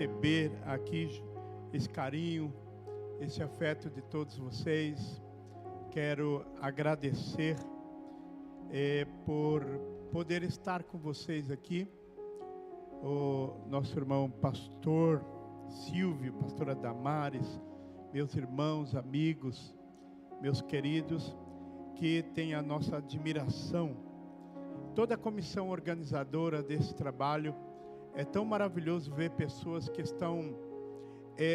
Receber aqui esse carinho, esse afeto de todos vocês. Quero agradecer por poder estar com vocês aqui. O nosso irmão pastor Silvio, pastora Damares, meus irmãos, amigos, meus queridos, que têm a nossa admiração. Toda a comissão organizadora desse trabalho. É tão maravilhoso ver pessoas que estão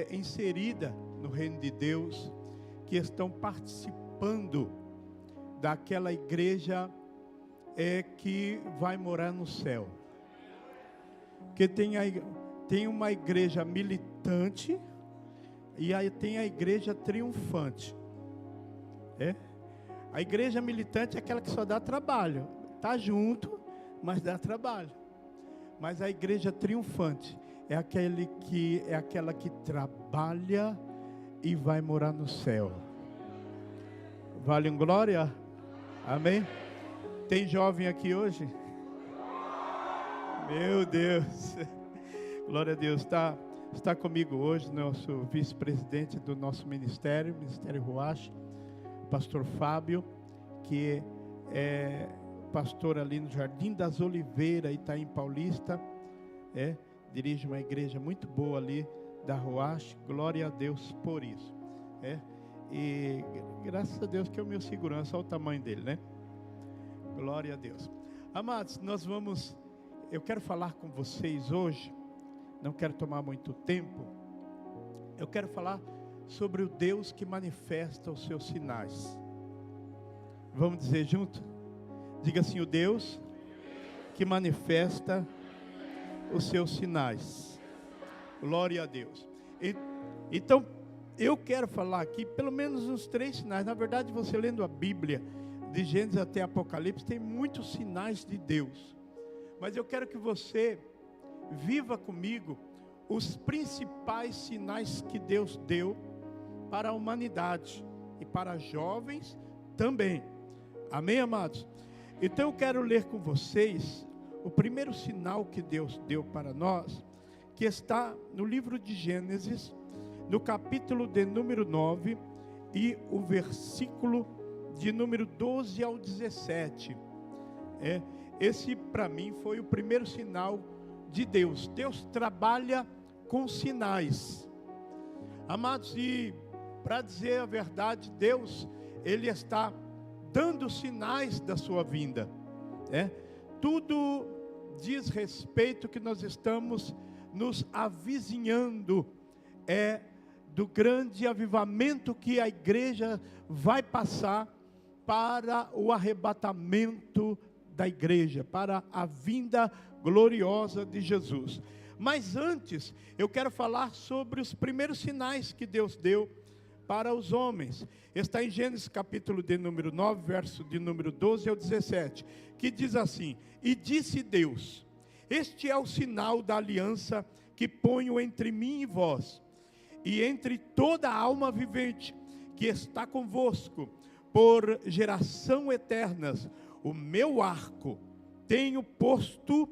inseridas no reino de Deus, que estão participando daquela igreja que vai morar no céu. Porque tem uma igreja militante e aí tem a igreja triunfante. A igreja militante é aquela que só dá trabalho. Está junto, mas dá trabalho. Mas a igreja triunfante é aquela que trabalha e vai morar no céu. Vale um glória? Amém? Tem jovem aqui hoje? Meu Deus! Glória a Deus. Está comigo hoje nosso vice-presidente do nosso Ministério Ruach, pastor Fábio, que é pastor ali no Jardim das Oliveiras, Itaim Paulista, dirige uma igreja muito boa ali da Ruach. Glória a Deus por isso, e graças a Deus que é o meu segurança. Olha o tamanho dele, né? Glória a Deus. Amados, eu quero falar com vocês hoje, não quero tomar muito tempo. Eu quero falar sobre o Deus que manifesta os seus sinais. Vamos dizer junto? Diga assim: o Deus que manifesta os seus sinais. Glória a Deus. Então, eu quero falar aqui pelo menos uns 3 sinais. Na verdade, você lendo a Bíblia, de Gênesis até Apocalipse, tem muitos sinais de Deus. Mas eu quero que você viva comigo os principais sinais que Deus deu para a humanidade e para jovens também. Amém, amados? Então eu quero ler com vocês o primeiro sinal que Deus deu para nós, que está no livro de Gênesis, no capítulo de número 9 e o versículo de número 12 ao 17. Esse para mim foi o primeiro sinal de Deus. Deus trabalha com sinais. Amados, e para dizer a verdade, Deus, Ele está dando sinais da sua vinda. Tudo diz respeito que nós estamos nos avizinhando do grande avivamento que a igreja vai passar para o arrebatamento da igreja, para a vinda gloriosa de Jesus. Mas antes, eu quero falar sobre os primeiros sinais que Deus deu para os homens. Está em Gênesis capítulo de número 9, verso de número 12 ao 17, que diz assim: e disse Deus: este é o sinal da aliança que ponho entre mim e vós, e entre toda a alma vivente que está convosco, por geração eternas, o meu arco tenho posto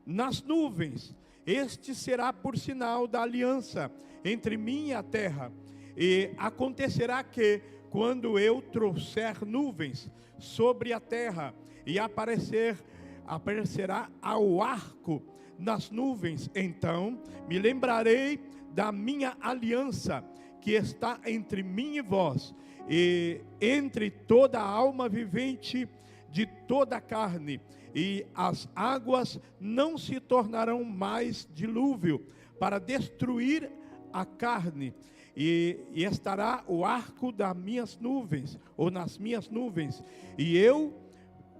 nas nuvens. Este será por sinal da aliança entre mim e a terra. E acontecerá que, quando eu trouxer nuvens sobre a terra, e aparecerá ao arco nas nuvens, então me lembrarei da minha aliança, que está entre mim e vós, e entre toda a alma vivente de toda a carne, e as águas não se tornarão mais dilúvio para destruir a carne. E estará o arco das minhas nuvens, ou nas minhas nuvens, e eu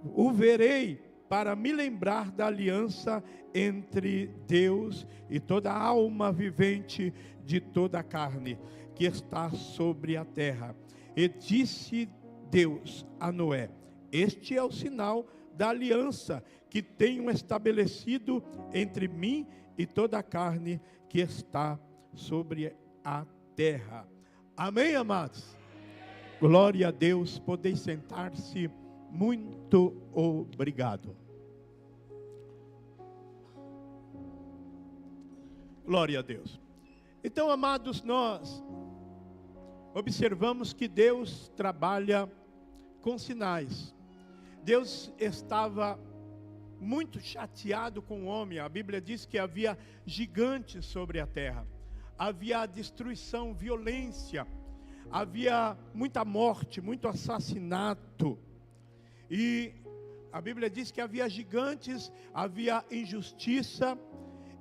o verei para me lembrar da aliança entre Deus e toda a alma vivente de toda a carne que está sobre a terra. E disse Deus a Noé: este é o sinal da aliança que tenho estabelecido entre mim e toda a carne que está sobre a terra. Amém, amados? Glória a Deus. Podeis sentar-se. Muito obrigado. Glória a Deus. Então, amados, nós observamos que Deus trabalha com sinais. Deus estava muito chateado com o homem. A Bíblia diz que havia gigantes sobre a terra. Havia destruição, violência. Havia muita morte, muito assassinato. E a Bíblia diz que havia gigantes, havia injustiça.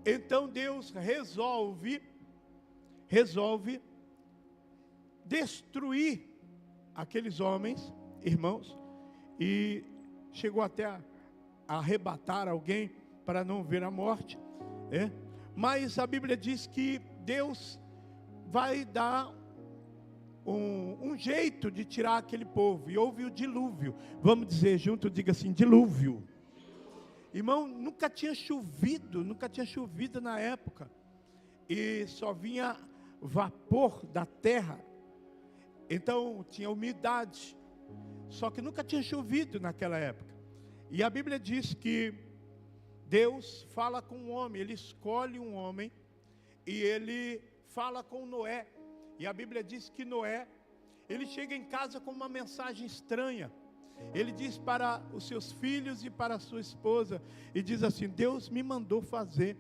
Então Deus resolve destruir aqueles homens, irmãos, e chegou até a arrebatar alguém para não ver a morte, mas a Bíblia diz que Deus vai dar um jeito de tirar aquele povo, e houve o dilúvio. Vamos dizer junto, diga assim, dilúvio. Irmão, nunca tinha chovido na época, e só vinha vapor da terra, então tinha umidade, só que nunca tinha chovido naquela época. E a Bíblia diz que Deus fala com um homem, Ele escolhe um homem, e Ele fala com Noé. E a Bíblia diz que Noé, ele chega em casa com uma mensagem estranha. Ele diz para os seus filhos e para a sua esposa, e diz assim: Deus me mandou fazer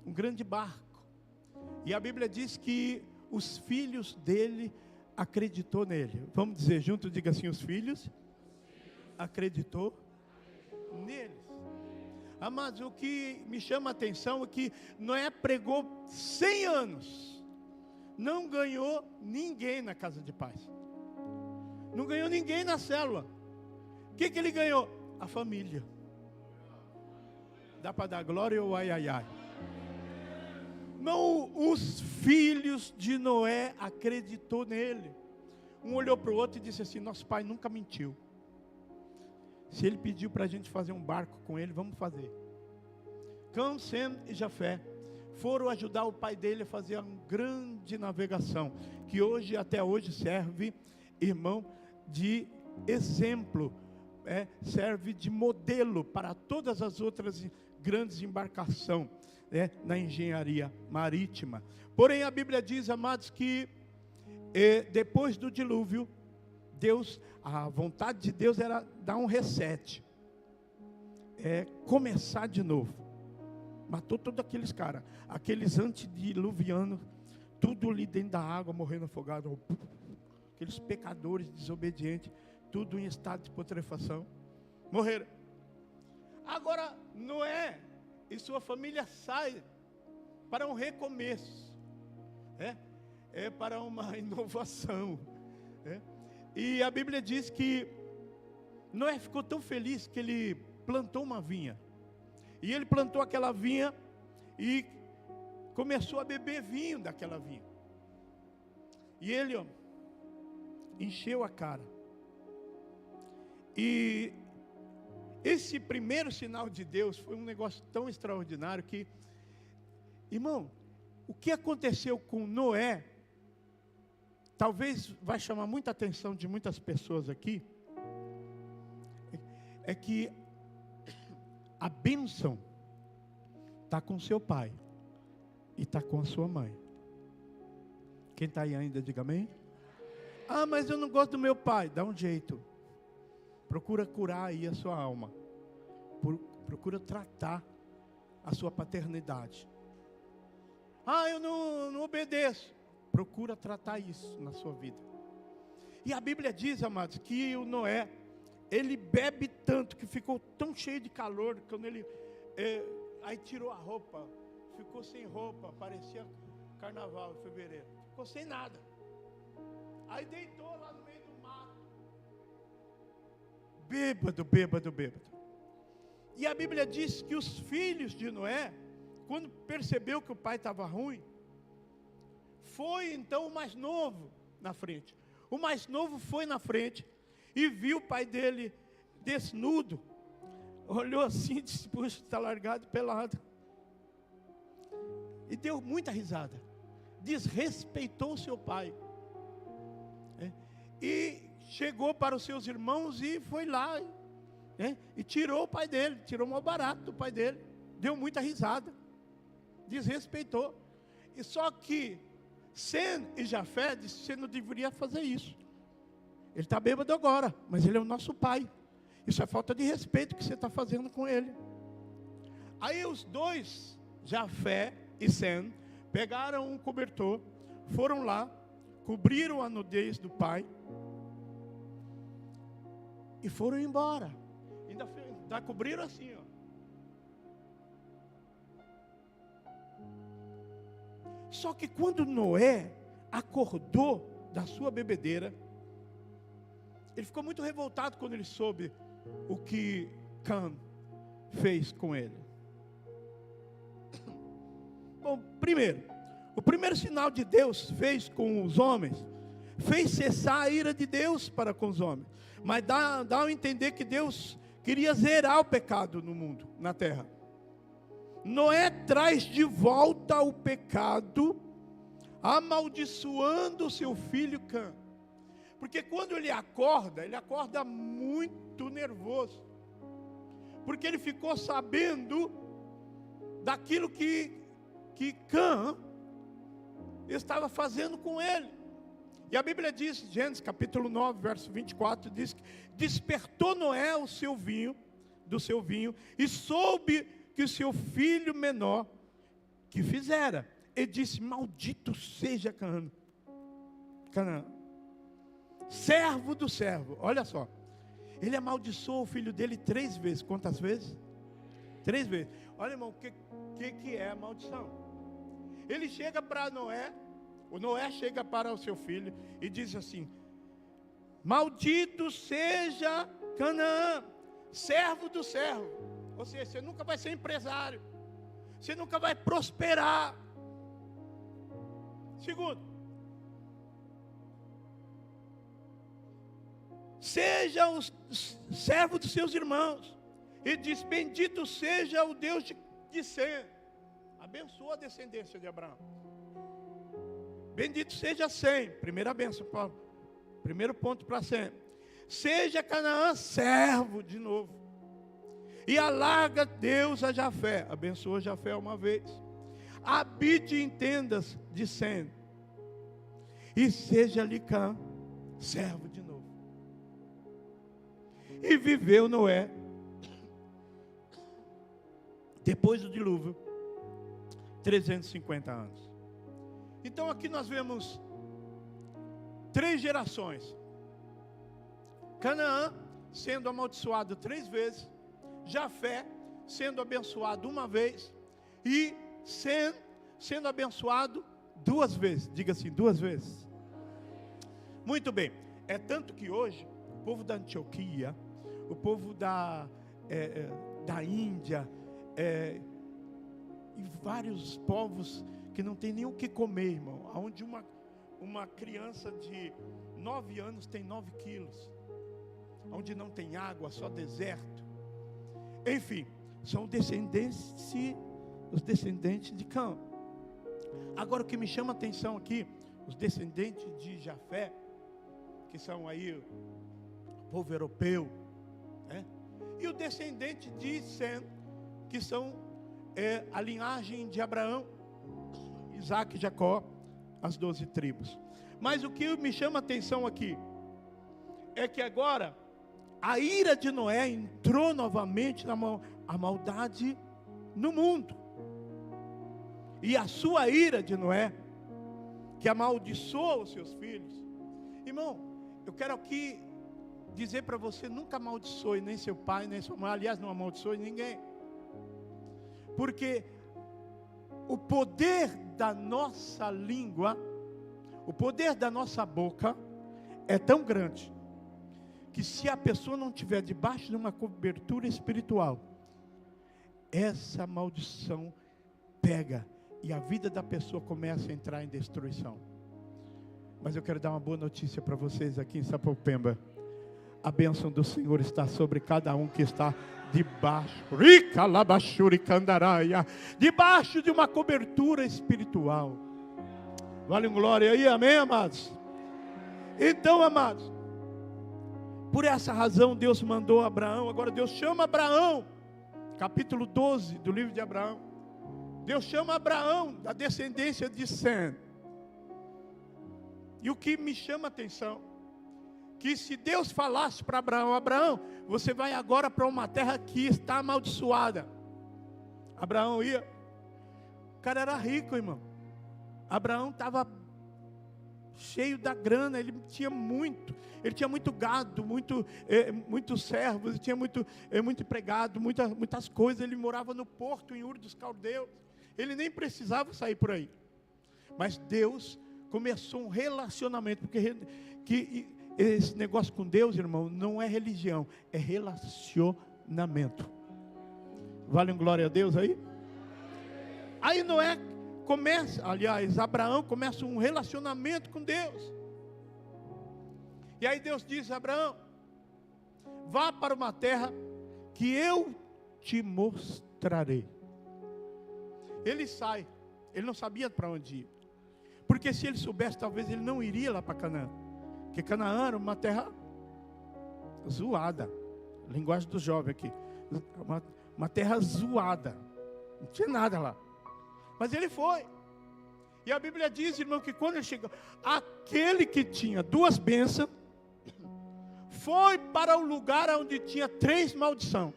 um grande barco. E a Bíblia diz que os filhos dele acreditou nele. Vamos dizer junto, diga assim, os filhos acreditou neles. Amados, o que me chama a atenção é que Noé pregou 100 anos, não ganhou ninguém na casa de paz, não ganhou ninguém na célula. O que ele ganhou? A família. Dá para dar glória ou ai, ai, ai? Não, os filhos de Noé acreditou nele. Um olhou para o outro e disse assim: nosso pai nunca mentiu. Se ele pediu para a gente fazer um barco com ele, vamos fazer. Cã, Sem e Jafé foram ajudar o pai dele a fazer uma grande navegação, que hoje, até hoje, serve, irmão, de exemplo, serve de modelo para todas as outras grandes embarcações, na engenharia marítima. Porém, a Bíblia diz, amados, que depois do dilúvio, a vontade de Deus era dar um reset, começar de novo. Matou todos aqueles caras, aqueles antediluvianos, tudo ali dentro da água, morrendo afogado, aqueles pecadores desobedientes, tudo em estado de putrefação, morreram. Agora Noé e sua família saem para um recomeço, para uma inovação, E a Bíblia diz que Noé ficou tão feliz que ele plantou uma vinha. E ele plantou aquela vinha e começou a beber vinho daquela vinha. E ele encheu a cara. E esse primeiro sinal de Deus foi um negócio tão extraordinário que, irmão, o que aconteceu com Noé, talvez vai chamar muita atenção de muitas pessoas aqui, é que a bênção está com seu pai e está com a sua mãe. Quem está aí ainda, diga amém. Ah, mas eu não gosto do meu pai. Dá um jeito. Procura curar aí a sua alma. Procura tratar a sua paternidade. Ah, eu não obedeço. Procura tratar isso na sua vida. E a Bíblia diz, amados, que o Noé, ele bebe tanto que ficou tão cheio de calor, que quando ele aí tirou a roupa, ficou sem roupa, parecia carnaval em fevereiro, ficou sem nada. Aí deitou lá no meio do mato, bêbado. E a Bíblia diz que os filhos de Noé, quando percebeu que o pai estava ruim, foi então o mais novo na frente. O mais novo foi na frente e viu o pai dele desnudo. Olhou assim e disse: puxa, está largado e pelado. E deu muita risada. Desrespeitou seu pai. E chegou para os seus irmãos e foi lá. E tirou o pai dele, tirou o maior barato do pai dele. Deu muita risada. Desrespeitou. E só que Sem e Jafé disse: você não deveria fazer isso. Ele está bêbado agora, mas ele é o nosso pai. Isso é falta de respeito que você está fazendo com ele. Aí os dois, Jafé e Sem, pegaram um cobertor, foram lá, cobriram a nudez do pai e foram embora. Ainda cobriram assim, ó. Só que quando Noé acordou da sua bebedeira, ele ficou muito revoltado quando ele soube o que Cã fez com ele. Bom, o primeiro sinal de Deus fez com os homens, fez cessar a ira de Deus para com os homens. Mas dá a entender que Deus queria zerar o pecado no mundo, na terra. Noé traz de volta o pecado, amaldiçoando o seu filho Cã. Porque quando ele acorda muito nervoso. Porque ele ficou sabendo daquilo que Cã estava fazendo com ele. E a Bíblia diz, Gênesis capítulo 9, verso 24, diz que despertou Noé do seu vinho, e soube que o seu filho menor que fizera. Ele disse: maldito seja Canaã, servo do servo. Olha só, ele amaldiçoou o filho dele 3 vezes. Quantas vezes? 3 vezes. Olha, irmão, o que é a maldição? Ele chega para Noé, o Noé chega para o seu filho e diz assim: maldito seja Canaã, servo do servo. Ou seja, você nunca vai ser empresário, você nunca vai prosperar. Segundo, seja o servo dos seus irmãos. Ele diz: bendito seja o Deus de Sem. Abençoa a descendência de Abraão. Bendito seja Sem. Primeira bênção, primeiro ponto para Sem. Seja Canaã servo de novo. E alarga Deus a Jafé. Abençoa Jafé uma vez. Habite em tendas de Sem. E seja-lhe Cã servo de novo. E viveu Noé, depois do dilúvio, 350 anos. Então aqui nós vemos 3 gerações. Canaã sendo amaldiçoado 3 vezes. Jafé sendo abençoado 1 vez. E Sem sendo abençoado 2 vezes. Diga assim, 2 vezes. Muito bem. É tanto que hoje o povo da Antioquia, o povo da Índia, e vários povos que não tem nem o que comer, irmão. Onde uma criança de 9 anos tem 9 quilos. Onde não tem água, só deserto. Enfim, são os descendentes de Cã. Agora o que me chama a atenção aqui, os descendentes de Jafé, que são aí o povo europeu, né? E o descendente de Sem, que são a linhagem de Abraão, Isaac e Jacó, as 12 tribos. Mas o que me chama a atenção aqui é que agora a ira de Noé entrou novamente a maldade no mundo. E a sua ira de Noé, que amaldiçoou os seus filhos. Irmão, eu quero aqui dizer para você: nunca amaldiçoe nem seu pai, nem sua mãe. Aliás, não amaldiçoe ninguém. Porque o poder da nossa língua, o poder da nossa boca é tão grande, que se a pessoa não estiver debaixo de uma cobertura espiritual, essa maldição pega e a vida da pessoa começa a entrar em destruição. Mas eu quero dar uma boa notícia para vocês aqui em Sapopemba. A bênção do Senhor está sobre cada um que está debaixo de uma cobertura espiritual. Vale um glória aí, amém, amados? Então, amados, por essa razão Deus mandou Abraão. Agora Deus chama Abraão, capítulo 12 do livro de Abraão, Deus chama Abraão da descendência de Sem. E o que me chama a atenção, que se Deus falasse para Abraão: Abraão, você vai agora para uma terra que está amaldiçoada. Abraão ia. O cara era rico, irmão. Abraão estava cheio da grana, ele tinha muito gado, muitos servos, ele tinha muito empregado, muitas coisas. Ele morava no porto em Ur dos Caldeus. Ele nem precisava sair por aí. Mas Deus começou um relacionamento, porque esse negócio com Deus, irmão, não é religião, é relacionamento. Vale um glória a Deus aí? Aí Noé Abraão começa um relacionamento com Deus. E aí Deus diz: Abraão, vá para uma terra que eu te mostrarei. Ele sai, ele não sabia para onde ir. Porque se ele soubesse, talvez ele não iria lá para Canaã. Porque Canaã era uma terra zoada. Linguagem do jovem aqui. Uma terra zoada. Não tinha nada lá. Mas ele foi. E a Bíblia diz, irmão, que quando ele chegou, aquele que tinha 2 bênçãos, foi para o lugar onde tinha 3 maldições.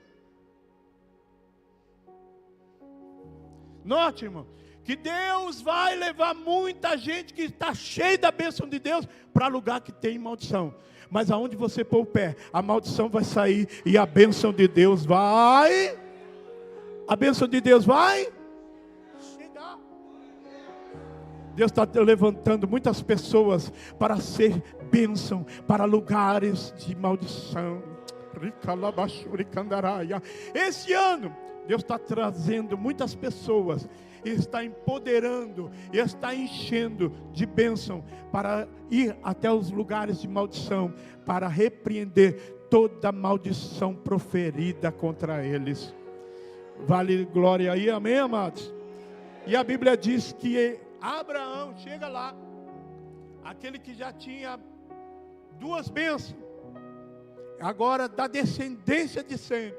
Note, irmão, que Deus vai levar muita gente que está cheia da bênção de Deus para lugar que tem maldição. Mas aonde você pôr o pé, a maldição vai sair e a bênção de Deus vai. A bênção de Deus vai chegar. Deus está levantando muitas pessoas para ser bênção para lugares de maldição. Esse ano Deus está trazendo muitas pessoas, e está empoderando, e está enchendo de bênção, para ir até os lugares de maldição, para repreender toda maldição proferida contra eles. Vale glória aí, amém, amados? E a Bíblia diz que Abraão chega lá, aquele que já tinha 2 bênçãos, agora da descendência de Sem.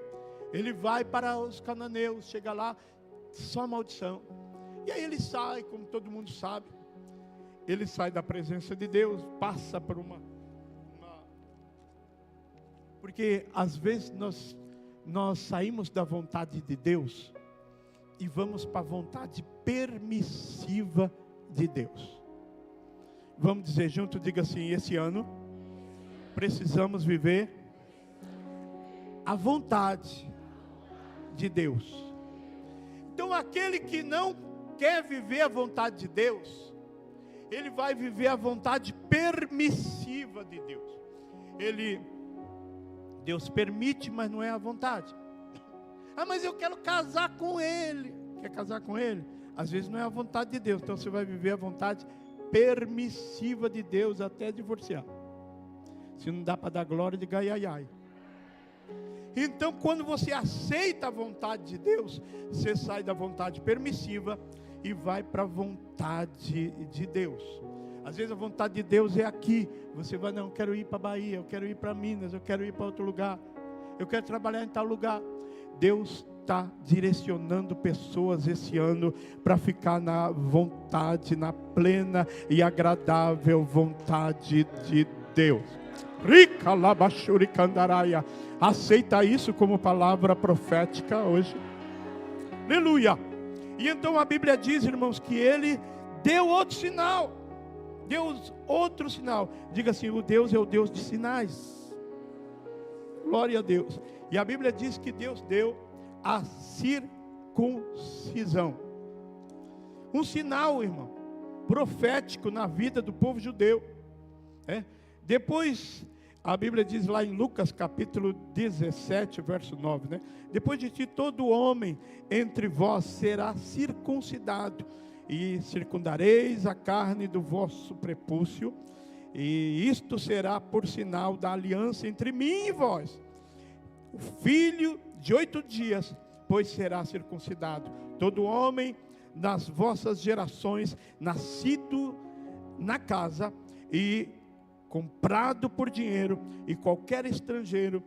Ele vai para os cananeus, chega lá, só maldição. E aí ele sai, como todo mundo sabe, ele sai da presença de Deus, passa por porque às vezes nós saímos da vontade de Deus e vamos para a vontade permissiva de Deus. Vamos dizer junto, diga assim: esse ano precisamos viver a vontade de Deus. Então aquele que não quer viver a vontade de Deus, ele vai viver a vontade permissiva de Deus. Deus permite, mas não é a vontade. Ah, mas eu quero casar com ele. Quer casar com ele? Às vezes não é a vontade de Deus. Então você vai viver a vontade permissiva de Deus até divorciar. Se não dá para dar glória, diga ai, ai, ai. Então, quando você aceita a vontade de Deus, você sai da vontade permissiva e vai para a vontade de Deus. Às vezes a vontade de Deus é aqui. Você vai: não, eu quero ir para a Bahia, eu quero ir para Minas, eu quero ir para outro lugar, eu quero trabalhar em tal lugar. Deus está direcionando pessoas esse ano para ficar na vontade, na plena e agradável vontade de Deus. Rica labachuri candaraia. Aceita isso como palavra profética hoje. Aleluia. E então a Bíblia diz, irmãos, que ele deu outro sinal. Deus, outro sinal. Diga assim: o Deus é o Deus de sinais. Glória a Deus. E a Bíblia diz que Deus deu a circuncisão. Um sinal, irmão, profético na vida do povo judeu. Depois, a Bíblia diz lá em Lucas capítulo 17, verso 9, né? Depois de ti todo homem entre vós será circuncidado, e circundareis a carne do vosso prepúcio, e isto será por sinal da aliança entre mim e vós. O filho de 8 dias, pois será circuncidado. Todo homem nas vossas gerações, nascido na casa e comprado por dinheiro, e qualquer estrangeiro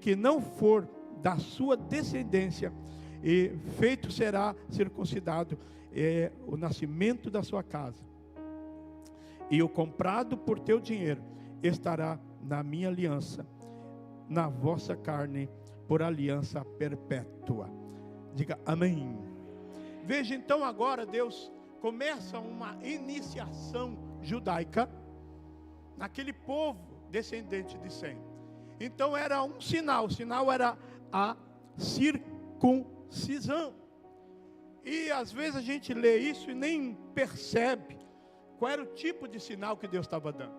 que não for da sua descendência, e feito será circuncidado o nascimento da sua casa. E o comprado por teu dinheiro estará na minha aliança, na vossa carne, por aliança perpétua. Diga amém. Veja então agora, Deus começa uma iniciação judaica naquele povo descendente de Sem. Então era um sinal, o sinal era a circuncisão. E às vezes a gente lê isso e nem percebe qual era o tipo de sinal que Deus estava dando.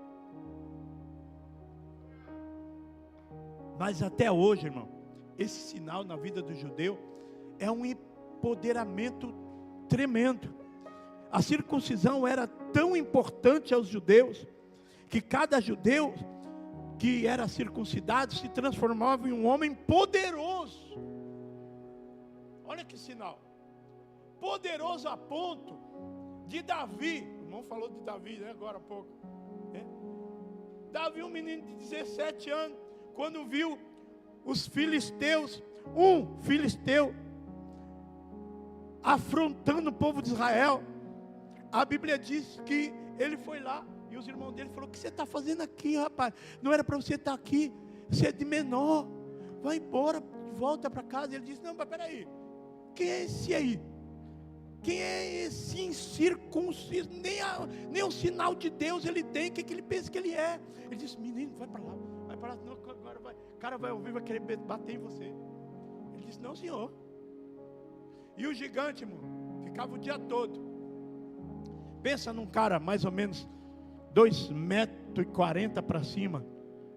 Mas até hoje, irmão, esse sinal na vida do judeu é um empoderamento tremendo. A circuncisão era tão importante aos judeus, que cada judeu que era circuncidado se transformava em um homem poderoso. Olha que sinal. Poderoso a ponto de Davi, o irmão falou de Davi, né, agora há pouco. Davi, um menino de 17 anos, quando viu os filisteus, um filisteu afrontando o povo de Israel, a Bíblia diz que ele foi lá e os irmãos dele falaram: o que você está fazendo aqui, rapaz? Não era para você estar aqui, você é de menor, vai embora, volta para casa. Ele disse: não, mas peraí, quem é esse aí? Quem é esse incircunciso? Nem o sinal de Deus ele tem. O que ele pensa que ele é? Ele disse: menino, vai para lá, não, agora vai. O cara vai ouvir, vai querer bater em você. Ele disse: não, senhor. E o gigante, irmão, ficava o dia todo. Pensa num cara mais ou menos 2,40 metros para cima,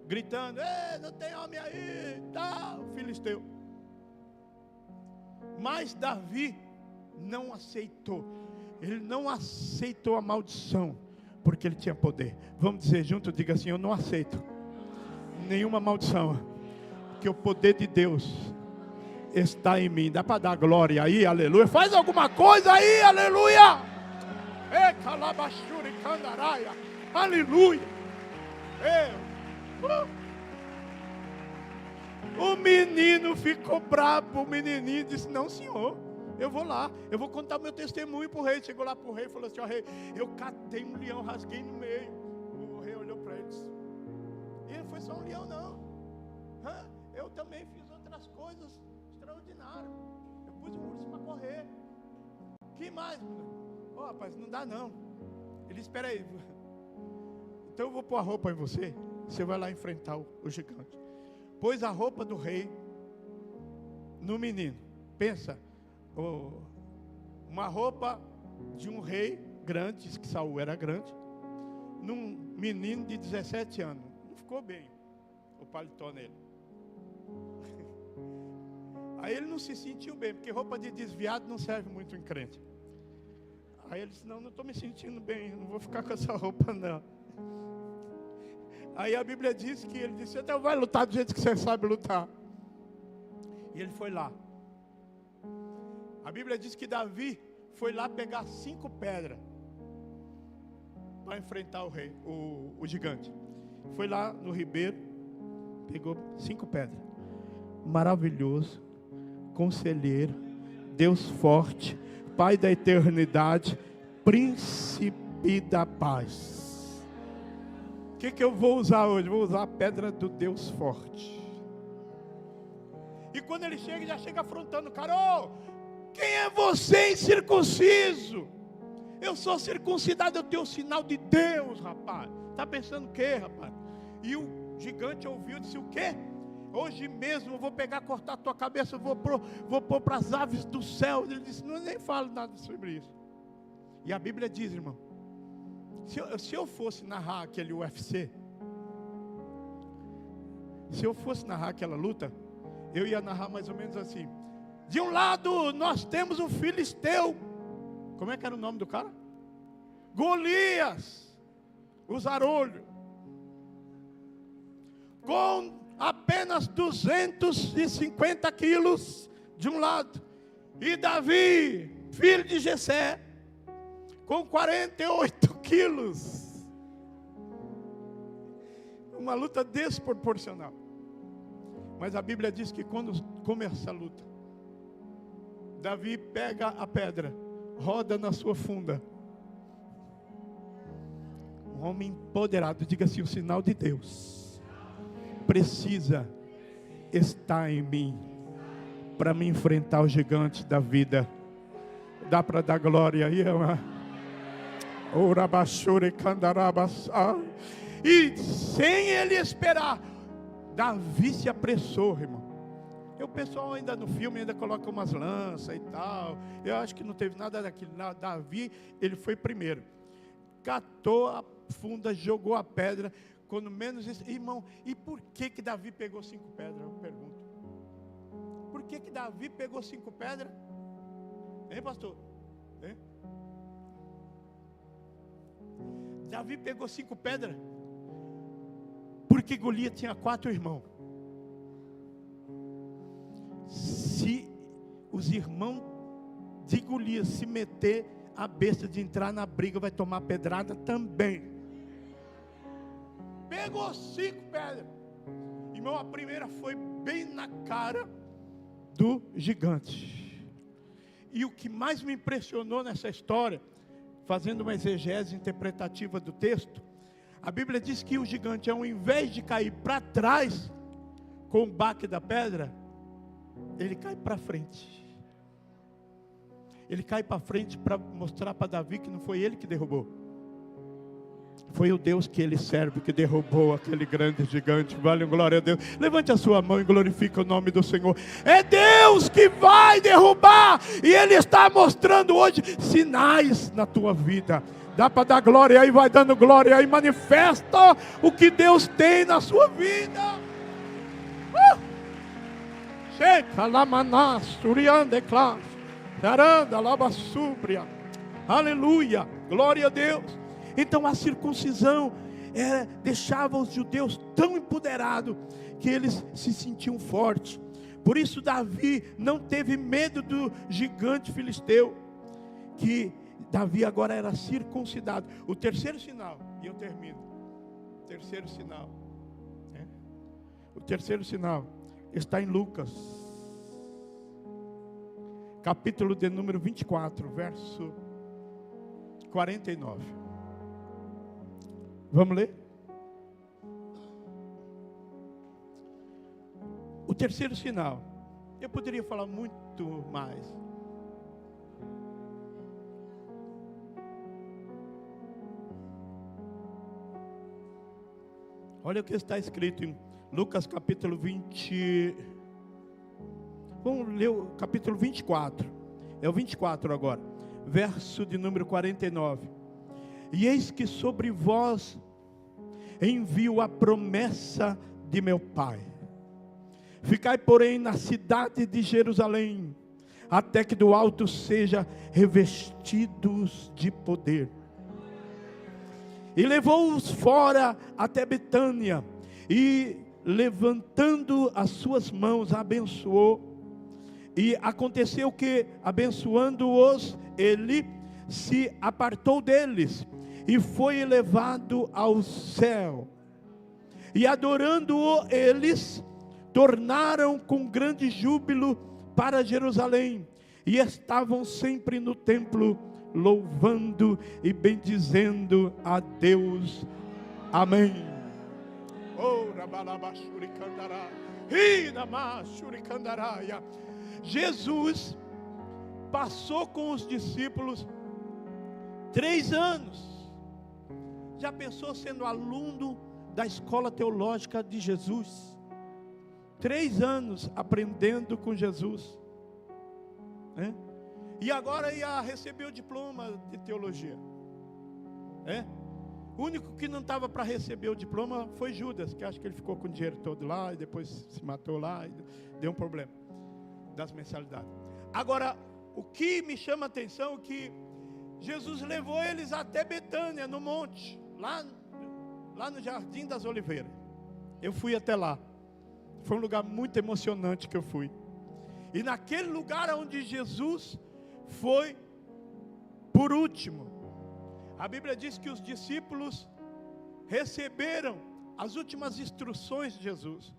gritando: não tem homem aí, tá, o filisteu. Mas Davi não aceitou. Ele não aceitou a maldição, porque ele tinha poder. Vamos dizer junto, diga assim: eu não aceito nenhuma maldição, porque o poder de Deus está em mim. Dá para dar glória aí, aleluia. Faz alguma coisa aí, aleluia. Aleluia. O menino ficou bravo. O menininho disse: não, senhor, eu vou lá, eu vou contar meu testemunho para o rei. Chegou lá para o rei e falou assim: ó rei, eu catei um leão, rasguei no meio. O rei olhou para ele e disse: e não foi só um leão não, eu também fiz outras coisas extraordinárias. Eu pus um urso para correr. Que mais? Rapaz, não dá não. Ele disse: espera aí, então eu vou pôr a roupa em você, você vai lá enfrentar o gigante. Pôs a roupa do rei no menino. Pensa, uma roupa de um rei grande, diz que Saul era grande, num menino de 17 anos. Não ficou bem o paletó nele. Aí ele não se sentiu bem, porque roupa de desviado não serve muito em crente. Aí ele disse: não estou me sentindo bem, não vou ficar com essa roupa não. Aí a Bíblia diz que ele disse: então vai lutar do jeito que você sabe lutar. E ele foi lá. A Bíblia diz que Davi foi lá pegar 5 pedras para enfrentar o rei, o gigante. Foi lá no ribeiro, pegou 5 pedras. Maravilhoso, conselheiro, Deus forte, Pai da eternidade, príncipe da paz. O que eu vou usar hoje? Vou usar a pedra do Deus forte. E quando ele chega, já chega afrontando o cara: quem é você, incircunciso? Eu sou circuncidado, eu tenho o sinal de Deus, rapaz. Está pensando o quê, rapaz? E o gigante ouviu e disse: o quê? Hoje mesmo eu vou pegar, cortar a tua cabeça, vou pôr para as aves do céu. Ele disse: não, nem falo nada sobre isso. E a Bíblia diz, irmão, se eu fosse narrar aquele UFC, se eu fosse narrar aquela luta, eu ia narrar mais ou menos assim: de um lado nós temos o filisteu. Como é que era o nome do cara? Golias, o zarolho, com apenas 250 quilos de um lado. E Davi, filho de Jessé, com 48 quilos. Uma luta desproporcional. Mas a Bíblia diz que quando começa a luta, Davi pega a pedra, roda na sua funda. Um homem empoderado, diga assim: o sinal de Deus precisa estar em mim para me enfrentar o gigante da vida. Dá para dar glória aí, irmã? E sem ele esperar, Davi se apressou, irmão. E o pessoal ainda no filme ainda coloca umas lanças e tal. Eu acho que não teve nada daquilo. Davi, ele foi primeiro. Catou a funda, jogou a pedra. Quando menos isso, irmão, e por que Davi pegou 5 pedras? Eu pergunto. Por que Davi pegou 5 pedras? Hein, pastor? Hein? Davi pegou 5 pedras porque Golias tinha 4 irmãos. Se os irmãos de Golias se meter, a besta de entrar na briga vai tomar pedrada também. Pegou 5 pedras. Irmão, a primeira foi bem na cara do gigante. E o que mais me impressionou nessa história, fazendo uma exegese interpretativa do texto, a Bíblia diz que o gigante, ao invés de cair para trás com o baque da pedra, ele cai para frente. Ele cai para frente para mostrar para Davi que não foi ele que derrubou. Foi o Deus que ele serve que derrubou aquele grande gigante. Vale glória a Deus. Levante a sua mão e glorifique o nome do Senhor. É Deus que vai derrubar. E Ele está mostrando hoje sinais na tua vida. Dá para dar glória aí, vai dando glória aí. Manifesta o que Deus tem na sua vida. Checa lá manás, suriande clas, aranda labassúbria. Aleluia, glória a Deus. Então a circuncisão deixava os judeus tão empoderados que eles se sentiam fortes. Por isso Davi não teve medo do gigante filisteu, que Davi agora era circuncidado. O terceiro sinal, e eu termino. O terceiro sinal está em Lucas, capítulo de número 24, verso 49. Vamos ler? O terceiro sinal. Eu poderia falar muito mais. Olha o que está escrito em Lucas capítulo 20. Vamos ler o capítulo 24. É o 24 agora. Verso de número 49. E eis que sobre vós envio a promessa de meu Pai. Ficai, porém, na cidade de Jerusalém, até que do alto seja revestidos de poder. E levou-os fora até Betânia, e levantando as suas mãos, abençoou. E aconteceu que, abençoando-os, ele se apartou deles, e foi elevado ao céu. E adorando-o, eles tornaram com grande júbilo para Jerusalém, e estavam sempre no templo, louvando e bendizendo a Deus. Amém. Jesus passou com os discípulos 3 anos. Já pensou sendo aluno da escola teológica de Jesus? 3 anos aprendendo com Jesus, né? E agora ia receber o diploma de teologia, né? O único que não estava para receber o diploma foi Judas, que acho que ele ficou com o dinheiro todo lá e depois se matou lá e deu um problema das mensalidades. Agora, o que me chama a atenção é que Jesus levou eles até Betânia, no monte, lá no Jardim das Oliveiras. Eu fui até lá. Foi um lugar muito emocionante que eu fui. E naquele lugar onde Jesus foi por último, a Bíblia diz que os discípulos receberam as últimas instruções de Jesus.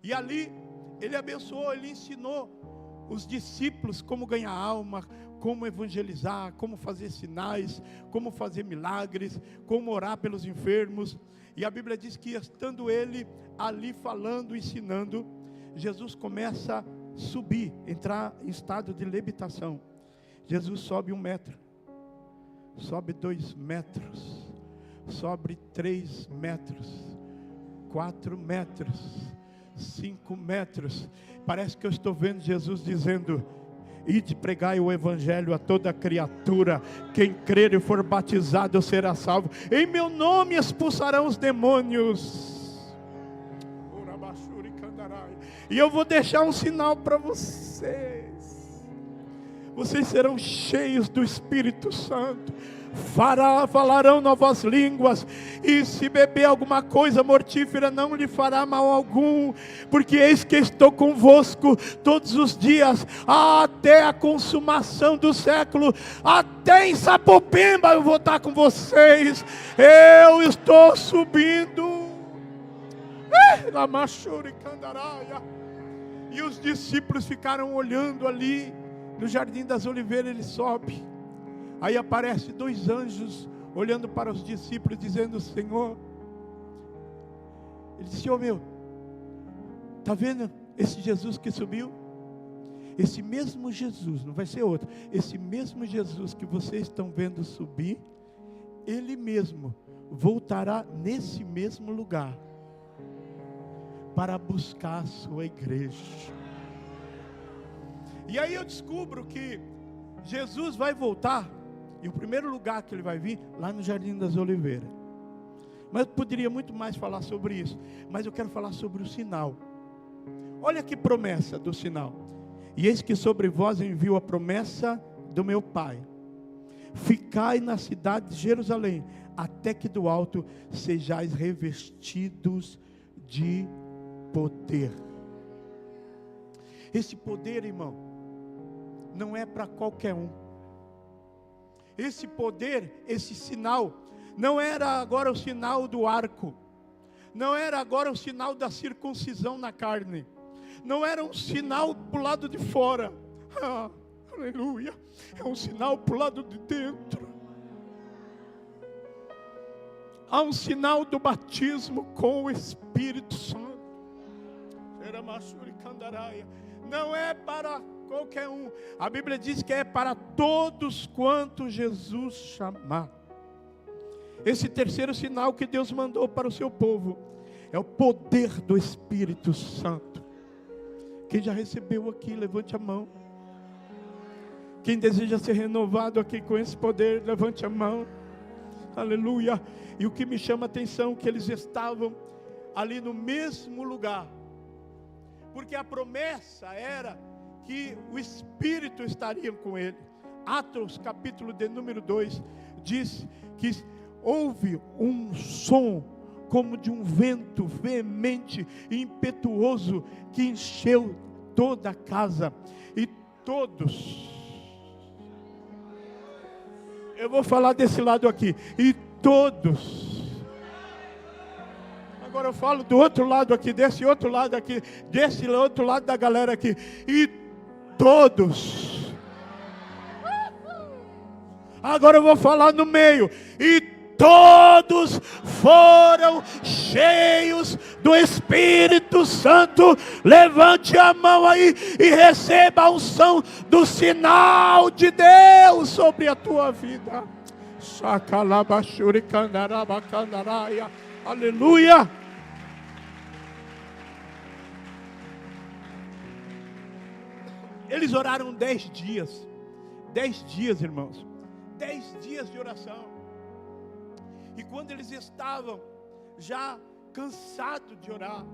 E ali ele abençoou, ele ensinou os discípulos como ganhar alma, como evangelizar, como fazer sinais, como fazer milagres, como orar pelos enfermos. E a Bíblia diz que estando ele ali falando, ensinando, Jesus começa a subir, entrar em estado de levitação. Jesus sobe 1 metro, sobe 2 metros, sobe 3 metros, 4 metros, 5 metros. Parece que eu estou vendo Jesus dizendo: ide pregai o evangelho a toda criatura, quem crer e for batizado será salvo, em meu nome expulsarão os demônios. E eu vou deixar um sinal para vocês. Vocês serão cheios do Espírito Santo, falarão novas línguas, e se beber alguma coisa mortífera não lhe fará mal algum, porque eis que estou convosco todos os dias, até a consumação do século. Até em Sapopemba eu vou estar com vocês. Eu estou subindo. E os discípulos ficaram olhando ali no Jardim das Oliveiras. Ele sobe. Aí aparece 2 anjos olhando para os discípulos, dizendo: Senhor. Ele disse: ô meu, está vendo esse Jesus que subiu? Esse mesmo Jesus, não vai ser outro. Esse mesmo Jesus que vocês estão vendo subir, Ele mesmo voltará nesse mesmo lugar para buscar a sua igreja. E aí eu descubro que Jesus vai voltar, e o primeiro lugar que Ele vai vir, lá no Jardim das Oliveiras. Mas eu poderia muito mais falar sobre isso, mas eu quero falar sobre o sinal. Olha que promessa do sinal: e eis que sobre vós envio a promessa do meu Pai. Ficai na cidade de Jerusalém, até que do alto sejais revestidos de poder. Esse poder, irmão, não é para qualquer um. Esse poder, esse sinal, não era agora o sinal do arco, não era agora o sinal da circuncisão na carne, não era um sinal para o lado de fora, aleluia, é um sinal para o lado de dentro. Há um sinal do batismo com o Espírito Santo. Não é para qualquer um. A Bíblia diz que é para todos quantos Jesus chamar. Esse terceiro sinal que Deus mandou para o seu povo é o poder do Espírito Santo. Quem já recebeu aqui, levante a mão. Quem deseja ser renovado aqui com esse poder, levante a mão. Aleluia. E o que me chama a atenção é que eles estavam ali no mesmo lugar, porque a promessa era que o Espírito estaria com ele. Atos capítulo de número 2 diz que houve um som como de um vento veemente e impetuoso que encheu toda a casa, e todos, eu vou falar desse lado aqui, e todos, agora eu falo do outro lado aqui, desse outro lado aqui, desse outro lado da galera aqui, e todos, agora eu vou falar no meio, e todos foram cheios do Espírito Santo. Levante a mão aí e receba a unção do sinal de Deus sobre a tua vida. Aleluia. Eles oraram 10 dias. 10 dias, irmãos. 10 dias de oração. E quando eles estavam já cansados de orar,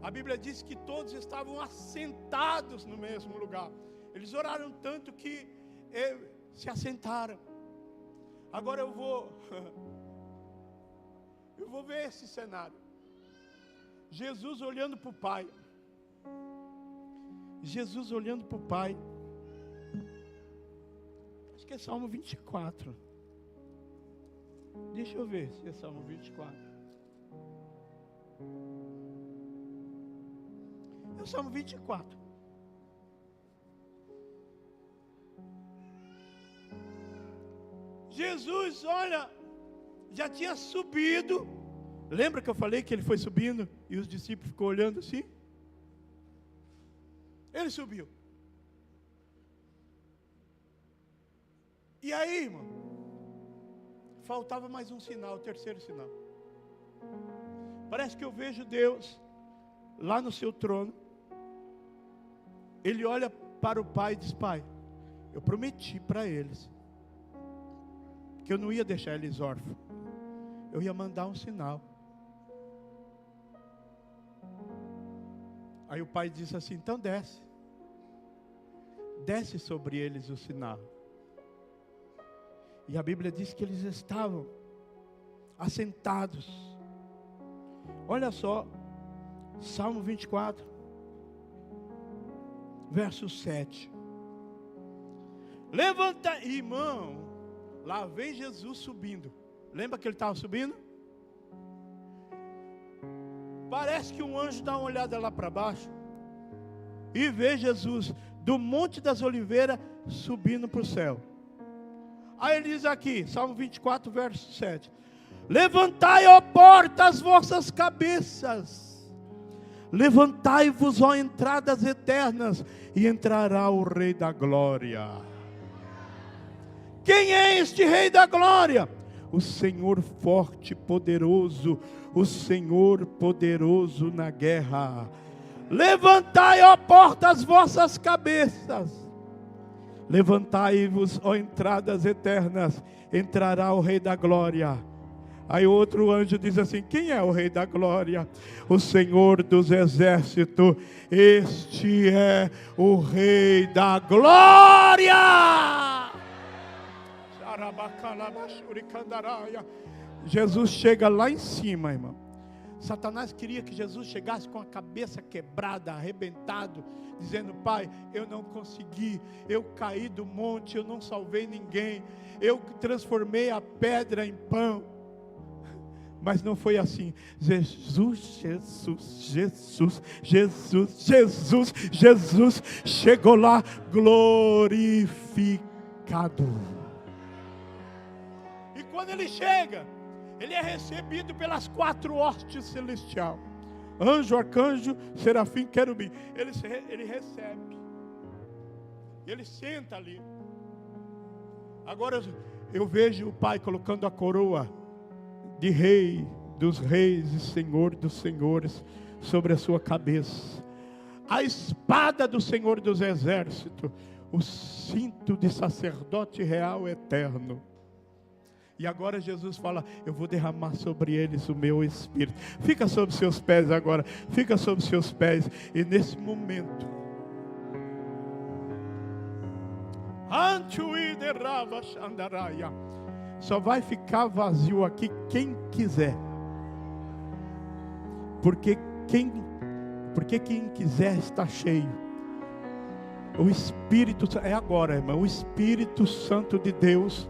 a Bíblia diz que todos estavam assentados no mesmo lugar. Eles oraram tanto que se assentaram. Agora eu vou ver esse cenário. Jesus olhando para o Pai. Jesus olhando para o Pai. Acho que é Salmo 24. Deixa eu ver se é Salmo 24. É o Salmo 24. Jesus, olha, já tinha subido. Lembra que eu falei que ele foi subindo e os discípulos ficou olhando assim? Ele subiu. E aí, irmão, faltava mais um sinal, o terceiro sinal. Parece que eu vejo Deus lá no seu trono. Ele olha para o Pai e diz: Pai, eu prometi para eles que eu não ia deixar eles órfãos. Eu ia mandar um sinal. Aí o Pai disse assim: então desce. Desce sobre eles o sinal. E a Bíblia diz que eles estavam assentados. Olha só, Salmo 24, verso 7. Levanta, irmão, lá vem Jesus subindo. Lembra que ele estava subindo? Parece que um anjo dá uma olhada lá para baixo e vê Jesus do Monte das Oliveiras subindo para o céu. Aí ele diz aqui, Salmo 24, verso 7. Levantai, ó porta, as vossas cabeças. Levantai-vos, ó entradas eternas, e entrará o Rei da Glória. Quem é este Rei da Glória? O Senhor forte e poderoso, o Senhor poderoso na guerra. Levantai, ó porta, as vossas cabeças. Levantai-vos, ó entradas eternas, entrará o Rei da Glória. Aí outro anjo diz assim: quem é o Rei da Glória? O Senhor dos Exércitos. Este é o Rei da Glória. Jesus chega lá em cima, irmão. Satanás queria que Jesus chegasse com a cabeça quebrada, arrebentado, dizendo: Pai, eu não consegui, eu caí do monte, eu não salvei ninguém, eu transformei a pedra em pão. Mas não foi assim. Jesus chegou lá glorificado. E quando ele chega, ele é recebido pelas 4 hostes celestiais: anjo, arcanjo, serafim, querubim. Ele recebe. Ele senta ali. Agora eu vejo o Pai colocando a coroa de Rei dos Reis e Senhor dos Senhores sobre a sua cabeça. A espada do Senhor dos Exércitos, o cinto de sacerdote real eterno. E agora Jesus fala: eu vou derramar sobre eles o meu Espírito. Fica sobre seus pés agora. Fica sobre seus pés. E nesse momento, só vai ficar vazio aqui quem quiser. Porque quem quiser está cheio. O Espírito, é agora, irmão. O Espírito Santo de Deus,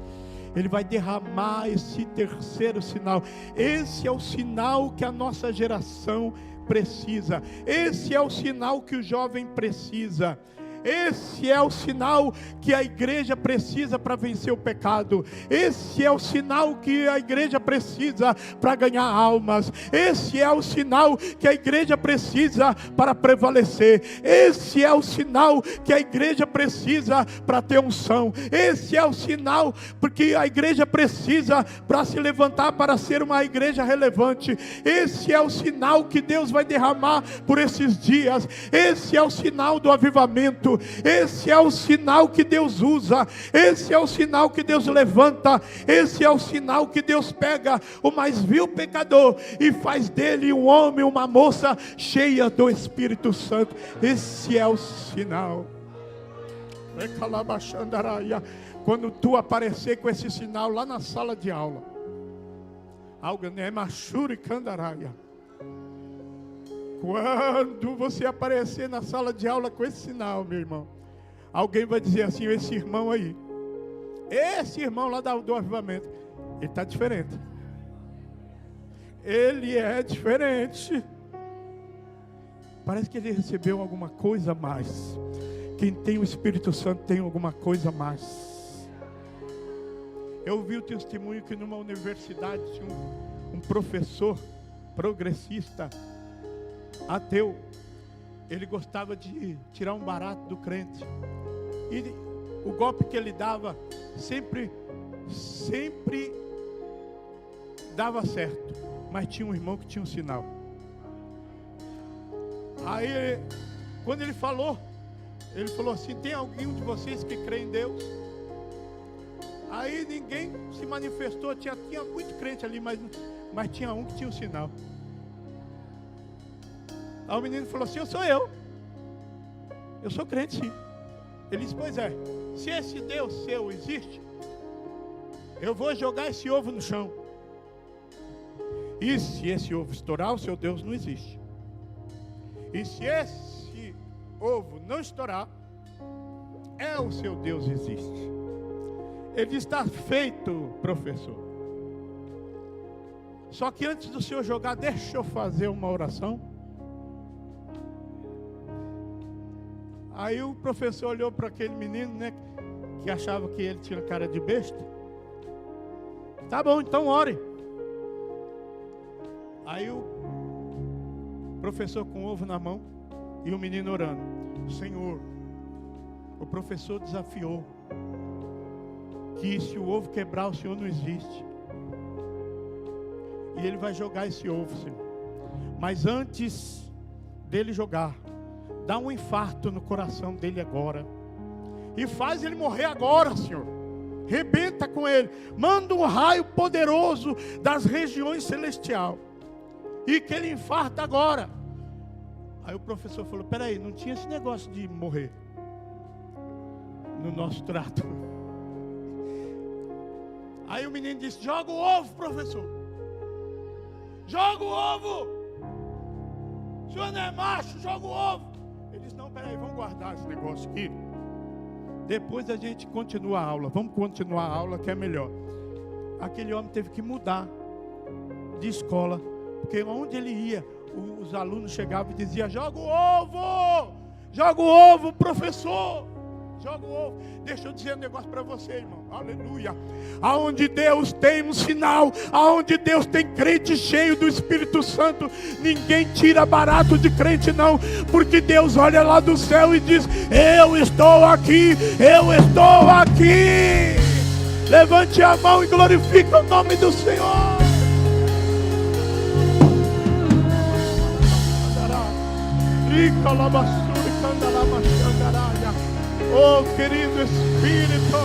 ele vai derramar esse terceiro sinal. Esse é o sinal que a nossa geração precisa. Esse é o sinal que o jovem precisa. Esse é o sinal que a igreja precisa para vencer o pecado. Esse é o sinal que a igreja precisa para ganhar almas. Esse é o sinal que a igreja precisa para prevalecer. Esse é o sinal que a igreja precisa para ter unção. Esse é o sinal porque a igreja precisa para se levantar para ser uma igreja relevante. Esse é o sinal que Deus vai derramar por esses dias. Esse é o sinal do avivamento. Esse é o sinal que Deus usa. Esse é o sinal que Deus levanta. Esse é o sinal que Deus pega o mais vil pecador e faz dele um homem, uma moça cheia do Espírito Santo. Esse é o sinal. Quando tu aparecer com esse sinal lá na sala de aula, quando você aparecer na sala de aula com esse sinal, meu irmão, alguém vai dizer assim: esse irmão aí, esse irmão lá do avivamento, ele está diferente. Ele é diferente. Parece que ele recebeu alguma coisa a mais. Quem tem o Espírito Santo tem alguma coisa a mais. Eu ouvi o testemunho que numa universidade tinha um professor progressista, ateu. Ele gostava de tirar um barato do crente. E o golpe que ele dava sempre dava certo. Mas tinha um irmão que tinha um sinal. Aí, quando ele falou assim: tem alguém de vocês que crê em Deus? Aí ninguém se manifestou. Tinha muito crente ali, mas tinha um que tinha um sinal. Aí o menino falou assim: eu sou crente, sim. Ele disse: pois é, se esse Deus seu existe, eu vou jogar esse ovo no chão. E se esse ovo estourar, o seu Deus não existe. E se esse ovo não estourar, o seu Deus existe. Ele está feito, professor. Só que antes do senhor jogar, deixa eu fazer uma oração. Aí o professor olhou para aquele menino, né, que achava que ele tinha cara de besta. Tá bom, então ore. Aí o professor com o ovo na mão e o menino orando. Senhor, o professor desafiou que se o ovo quebrar, o Senhor não existe. E ele vai jogar esse ovo, Senhor. Mas antes dele jogar, dá um infarto no coração dele agora. E faz ele morrer agora, Senhor. Rebenta com ele. Manda um raio poderoso das regiões celestiais. E que ele infarta agora. Aí o professor falou: peraí, não tinha esse negócio de morrer no nosso trato. Aí o menino disse: joga o ovo, professor. Joga o ovo. O senhor não é macho, joga o ovo. Ele disse: não, peraí, vamos guardar esse negócio aqui. Depois a gente continua a aula. Vamos continuar a aula que é melhor. Aquele homem teve que mudar de escola. Porque onde ele ia, os alunos chegavam e diziam: joga o ovo! Joga o ovo, professor! Joga o ovo. Deixa eu dizer um negócio para você, irmão. Aleluia. Aonde Deus tem um sinal, aonde Deus tem crente cheio do Espírito Santo, ninguém tira barato de crente não. Porque Deus olha lá do céu e diz: eu estou aqui, eu estou aqui. Levante a mão e glorifique o nome do Senhor. Oh, querido Espírito,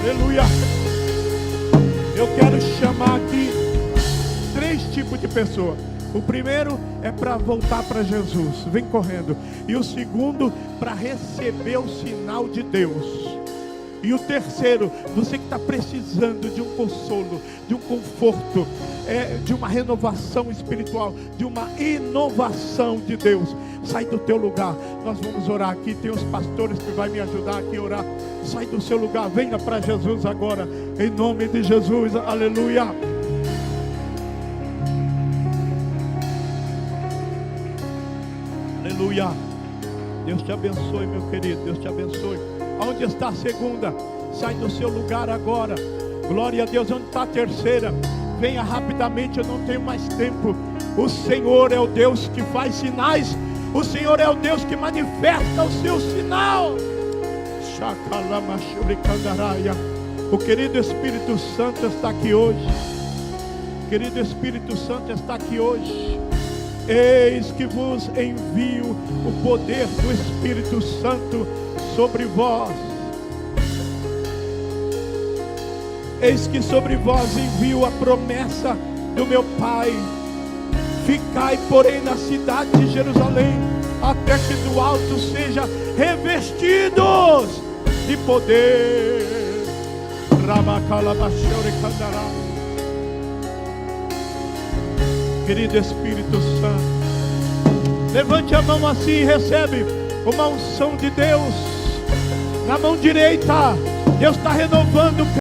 aleluia. Eu quero chamar aqui 3 tipos de pessoas. O primeiro é para voltar para Jesus, vem correndo. E o segundo, para receber o sinal de Deus. E o terceiro, você que está precisando de um consolo, de um conforto, de uma renovação espiritual, de uma inovação de Deus. Sai do teu lugar, nós vamos orar aqui. Tem os pastores que vão me ajudar aqui a orar. Sai do seu lugar, venha para Jesus agora, em nome de Jesus, aleluia. Aleluia. Deus te abençoe, meu querido, Deus te abençoe. Onde está a segunda? Sai do seu lugar agora. Glória a Deus. Onde está a terceira? Venha rapidamente, eu não tenho mais tempo. O Senhor é o Deus que faz sinais. O Senhor é o Deus que manifesta o seu sinal. O querido Espírito Santo está aqui hoje. Querido Espírito Santo está aqui hoje. Eis que vos envio o poder do Espírito Santo sobre vós. Eis que sobre vós envio a promessa do meu Pai. Ficai, porém, na cidade de Jerusalém, até que do alto sejam revestidos de poder. Querido Espírito Santo, levante a mão assim e recebe uma unção de Deus. Na mão direita, Deus está renovando